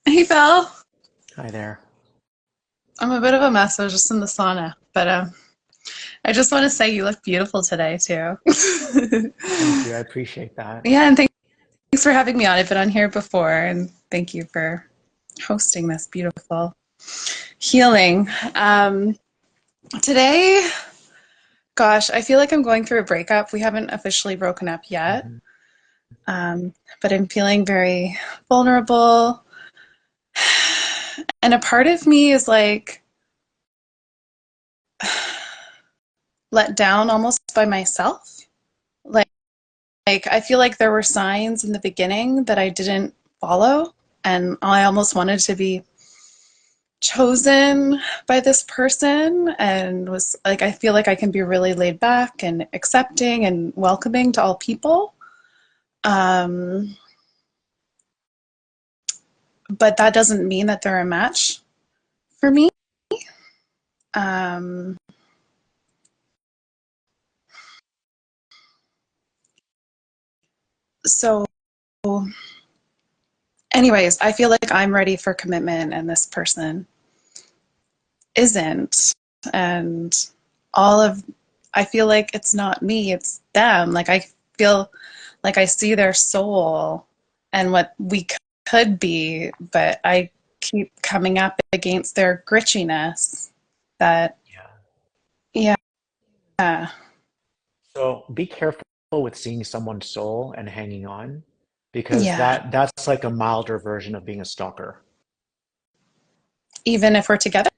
Hey, Val. Hi there. I'm a bit of a mess. I was just in the sauna, but I just want to say you look beautiful today too. Thank you. I appreciate that. Yeah, and thanks for having me on. I've been on here before, and thank you for hosting this beautiful healing. Um, Today, gosh, I feel like I'm going through a breakup. We haven't officially broken up yet, hmm but I'm feeling very vulnerable, and a part of me is like let down almost by myself. Like Like, I feel like there were signs in the beginning that I didn't follow, and I almost wanted to be chosen by this person, and was like, I feel like I can be really laid back and accepting and welcoming to all people. Um, but that doesn't mean that they're a match for me. Um, so, anyways, I feel like I'm ready for commitment, and this person isn't. And all of I feel like it's not me, it's them. Like I feel like I see their soul and what we could be, but I keep coming up against their gritchiness that Yeah. yeah. So be careful with seeing someone's soul and hanging on, because Yeah. that's like a milder version of being a stalker. Even if we're together.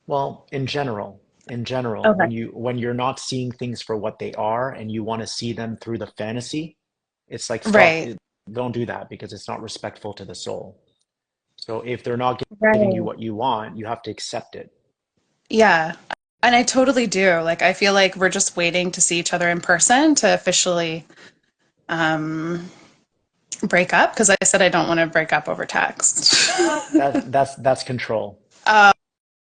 Well, in general, Okay. when you're not seeing things for what they are and you want to see them through the fantasy, it's like stop. Right. Don't do that because it's not respectful to the soul. So if they're not giving you Right. what you want, you have to accept it. Yeah. And I totally do. Like I feel like we're just waiting to see each other in person to officially um break up because I said I don't want to break up over text. That's control. Oh,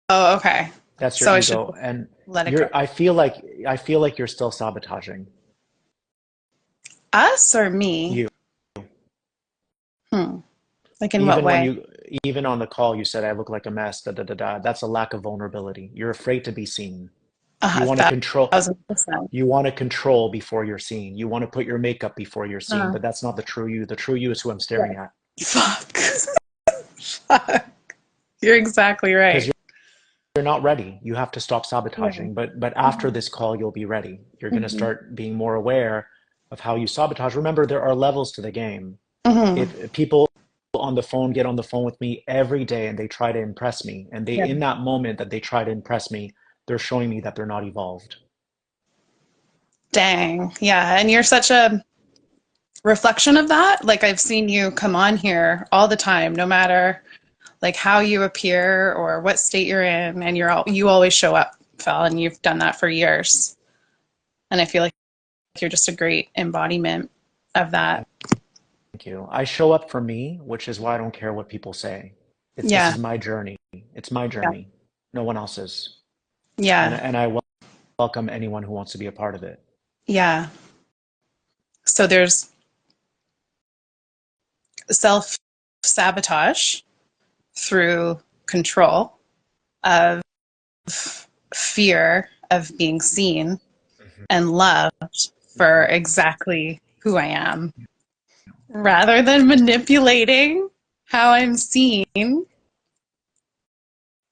oh, okay. That's your So I should ego. And let it go. you're I feel like you're still sabotaging Us or me? you. Hmm. Like in what Even when way? you even on the call you said I look like a mess, da da da da. That's a lack of vulnerability. You're afraid to be seen. You want to That control 1,000%. you want to control before you're seen. You want to put your makeup before you're seen, Uh, but that's not the true you. The true you is who I'm staring right. at. Fuck. Fuck. You're exactly Because right. you're not ready. You have to stop Yeah. sabotaging. But after this call, you'll be ready. You're going to Hmm. start being more aware of how you sabotage. Remember, there are levels to the game. Hmm. If people on the phone get on the phone with me every day and they try to impress me, and they Yeah. in that moment that they try to impress me, they're showing me that they're not evolved. Dang. Yeah. And you're such a reflection of that. Like I've seen you come on here all the time, no matter like how you appear or what state you're in, and you always show up, Phil, and you've done that for years. And I feel like you're just a great embodiment of that. Thank you. I show up for me, which is why I don't care what people say. This Yeah. is my journey. It's my Yeah. journey, no one else's. And Yeah. and I welcome anyone who wants to be a part of it. Yeah. So there's self sabotage through control of fear of being seen and loved for Mhm. exactly who I am rather than manipulating how I'm seen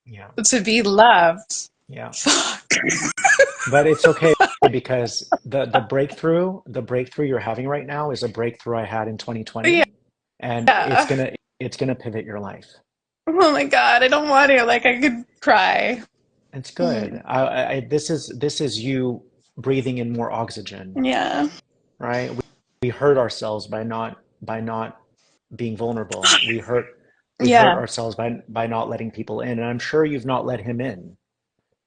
Yeah, to be loved. yeah. Fuck. But it's okay because the breakthrough you're having right now is a breakthrough I had in 2020, and it's Yeah. gonna pivot your life. Oh my God. I don't want to. Like, I could cry. It's Mhm. good. This is you breathing in more oxygen, Yeah. right? We hurt ourselves by not being vulnerable. We hurt Yeah. ourselves by not letting people in, and I'm sure you've not let him in.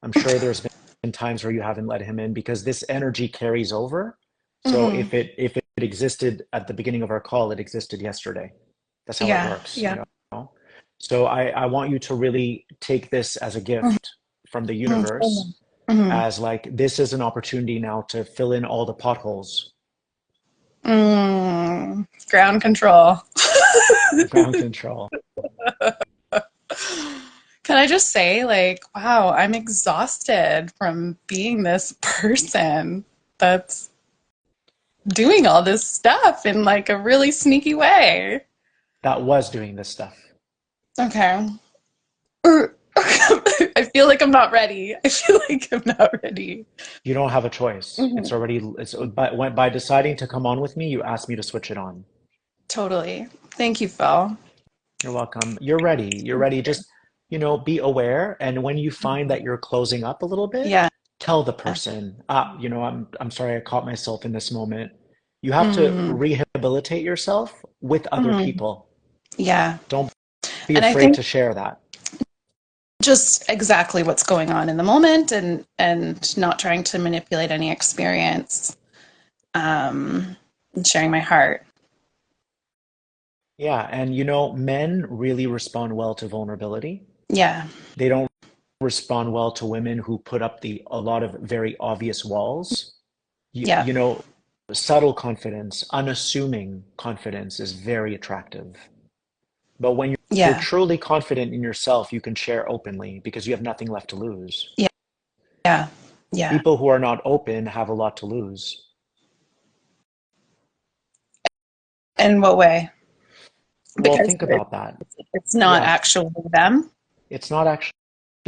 I'm sure there's been times where you haven't let him in because this energy carries over. So Hmm. if it existed at the beginning of our call, it existed yesterday. That's how it Yeah. works, Yeah. So I want you to really take this as a gift from the Hmm. universe, Hmm. as like this is an opportunity now to fill in all the potholes. Mm. Ground control. Ground control. Can I just say, like, wow, I'm exhausted from being this person that's doing all this stuff in like a really sneaky way. That was doing this stuff. Okay. I feel like I'm not ready. I feel like I'm not ready. You don't have a choice. It's Mhm. already, it's by deciding to come on with me, you asked me to switch it on. Totally. Thank you, Phil. You're welcome. You're ready. You're ready. Just, be aware. And when you find that you're closing up a little bit, Yeah. tell the person, I'm sorry I caught myself in this moment. You have to Mm, rehabilitate yourself with other mm, people. yeah. Don't be And I afraid think to share that. just exactly what's going on in the moment and not trying to manipulate any experience, and sharing my heart. Yeah. And men really respond well to vulnerability. Yeah. They don't respond well to women who put up a lot of very obvious walls. You, Yeah. you know, subtle confidence, unassuming confidence is very attractive. But when you're Yeah. truly confident in yourself, you can share openly because you have nothing left to lose. Yeah. Yeah. Yeah. People who are not open have a lot to lose. In what way? Well, Because think about that. it's not Yeah, actually them. it's not actually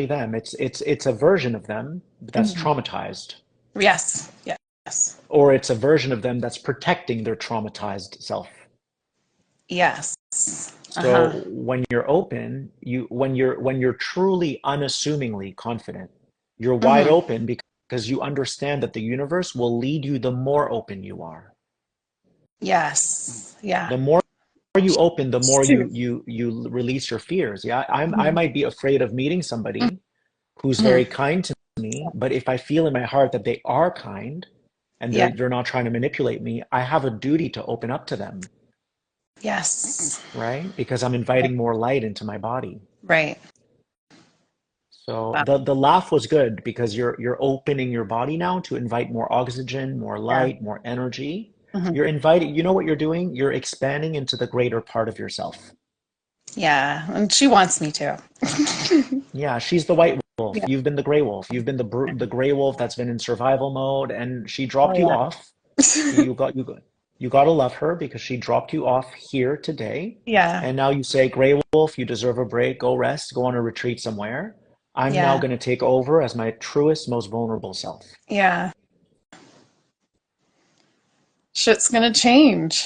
them. It's a version of them that's Mhm. traumatized, Yes. Yes. or it's a version of them that's protecting their traumatized self. Yes. Uh-huh. So when you're open, when you're truly unassumingly confident, you're wide Hmm. open because you understand that the universe will lead you the more open you are. Yes. Yeah. The more you open, the It's more you true. you you release your fears. Yeah, I Mhm. might be afraid of meeting somebody who's very kind to me, but if I feel in my heart that they are kind and Yeah. they're not trying to manipulate me, I have a duty to open up to them, Yes. right? Because I'm inviting more light into my body. Right. So Wow. the laugh was good because you're opening your body now to invite more oxygen, more Yeah. light, more energy. Hmm. You're inviting, you know what you're doing? You're expanding into the greater part of yourself. Yeah. And she wants me to. Yeah, she's the white wolf. Yeah. You've been the gray wolf. You've been the gray wolf that's been in survival mode, and she Oh dropped you yeah. off. You got to love her because she dropped you off here today. Yeah. And now you say, Gray Wolf, you deserve a break. Go rest. Go on a retreat somewhere. I'm now Yeah. going to take over as my truest, most vulnerable self. Yeah. Shit's gonna change.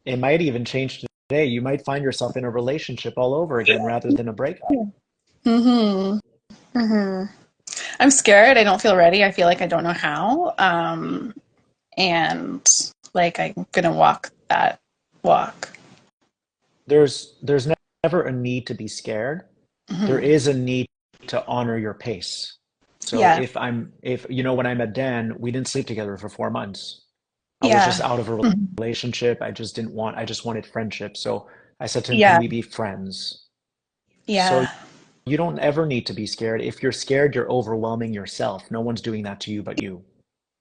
It might even change today. You might find yourself in a relationship all over again rather than a breakup. Mm-hmm. Mm-hmm. I'm scared. I don't feel ready. I feel like I don't know how. And like I'm gonna walk that walk. There's never a need to be scared. There Hmm. is a need to honor your pace. So Yeah. if when I met Dan, we didn't sleep together for 4 months. I was just Yeah. out of a Mhm. relationship. I just wanted friendship. So I said to him, can Yeah. we be friends? So Yeah. you don't ever need to be scared. If you're scared, you're overwhelming yourself. No one's doing that to you but you.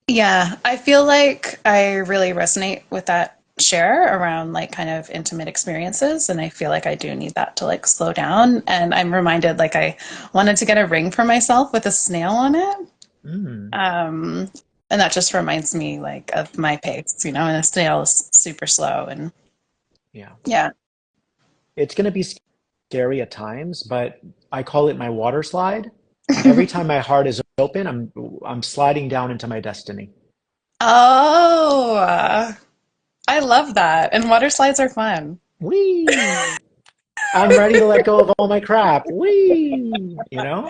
Yeah. I feel like I really resonate with that share around like kind of intimate experiences. And I feel like I do need that to like slow down. And I'm reminded like I wanted to get a ring for myself with a snail on it. Mm, Um, and that just reminds me like of my pace, and a snail is super slow and yeah. yeah. It's going to be scary at times, but I call it my water slide. Every time my heart is open, I'm sliding down into my destiny. Oh, I love that. And water slides are fun. Whee! I'm ready to let go of all my crap. Whee! Yeah,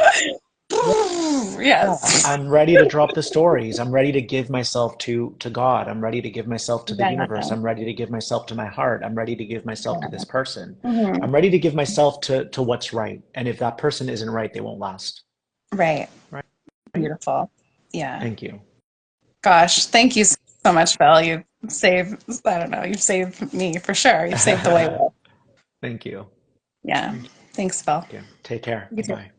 Yes. I'm ready to drop the stories. I'm ready to give myself to God. I'm ready to give myself to the Yeah. universe. I'm ready to give myself to my heart. I'm ready to give myself to this person. Mhm. I'm ready to give myself to what's right. And if that person isn't right, they won't last. Right. Right? Beautiful. Yeah. Thank you. Gosh, thank you so much, Phil. I don't know, you've saved me for sure. You've saved the way. Thank you. Yeah. Thank Thanks, Phil. you. Take care. You too. Bye-bye.